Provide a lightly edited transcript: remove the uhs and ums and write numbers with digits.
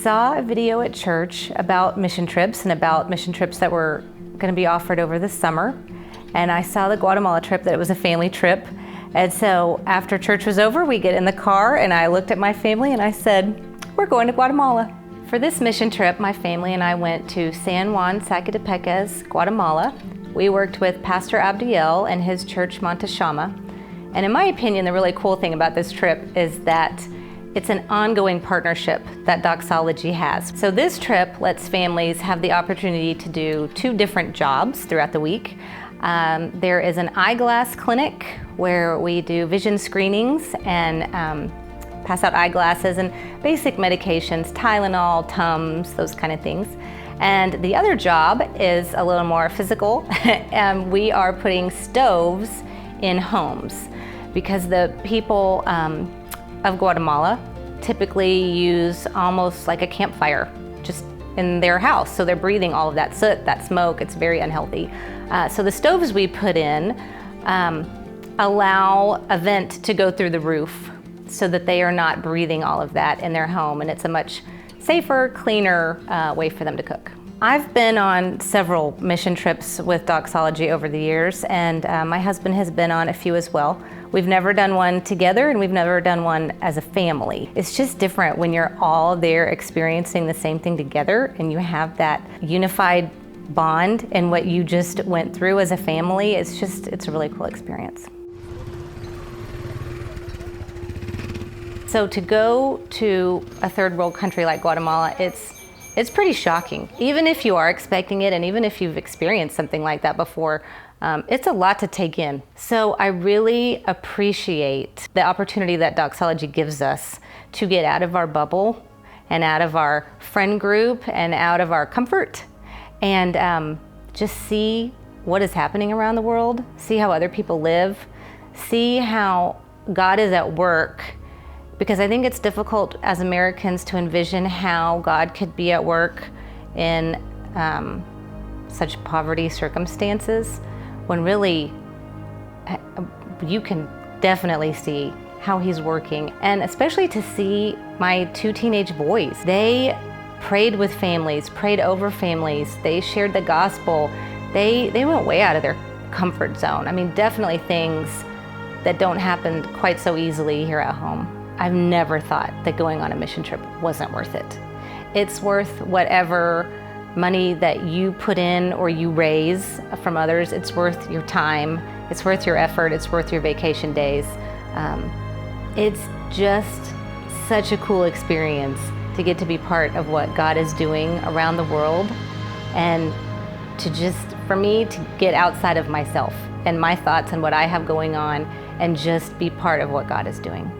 saw a video at church about mission trips and about mission trips that were going to be offered over the summer. And I saw the Guatemala trip, that it was a family trip. And so after church was over, we get in the car and I looked at my family and I said, we're going to Guatemala. For this mission trip, my family and I went to San Juan, Zacatepecas, Guatemala. We worked with Pastor Abdiel and his church, Monteshama. And in my opinion, the really cool thing about this trip is that it's an ongoing partnership that Doxology has. So this trip lets families have the opportunity to do 2 different jobs throughout the week. There is an eyeglass clinic where we do vision screenings and pass out eyeglasses and basic medications, Tylenol, Tums, those kind of things. And the other job is a little more physical. We are putting stoves in homes because the people of Guatemala typically use almost like a campfire just in their house. So they're breathing all of that soot, that smoke. It's very unhealthy. So the stoves we put in allow a vent to go through the roof so that they are not breathing all of that in their home, and it's a much safer, cleaner way for them to cook. I've been on several mission trips with Doxology over the years, and my husband has been on a few as well. We've never done one together, and we've never done one as a family. It's just different when you're all there experiencing the same thing together and you have that unified bond in what you just went through as a family. It's a really cool experience. So to go to a third world country like Guatemala, it's pretty shocking. Even if you are expecting it, and even if you've experienced something like that before, it's a lot to take in. So I really appreciate the opportunity that Doxology gives us to get out of our bubble and out of our friend group and out of our comfort and just see what is happening around the world, see how other people live, see how God is at work. Because I think it's difficult as Americans to envision how God could be at work in such poverty circumstances, when really you can definitely see how He's working. And especially to see my 2 teenage boys. They prayed with families, prayed over families, they shared the gospel. They went way out of their comfort zone. I mean, definitely things that don't happen quite so easily here at home. I've never thought that going on a mission trip wasn't worth it. It's worth whatever money that you put in or you raise from others. It's worth your time, it's worth your effort, it's worth your vacation days. It's just such a cool experience to get to be part of what God is doing around the world, and to just, for me, to get outside of myself and my thoughts and what I have going on and just be part of what God is doing.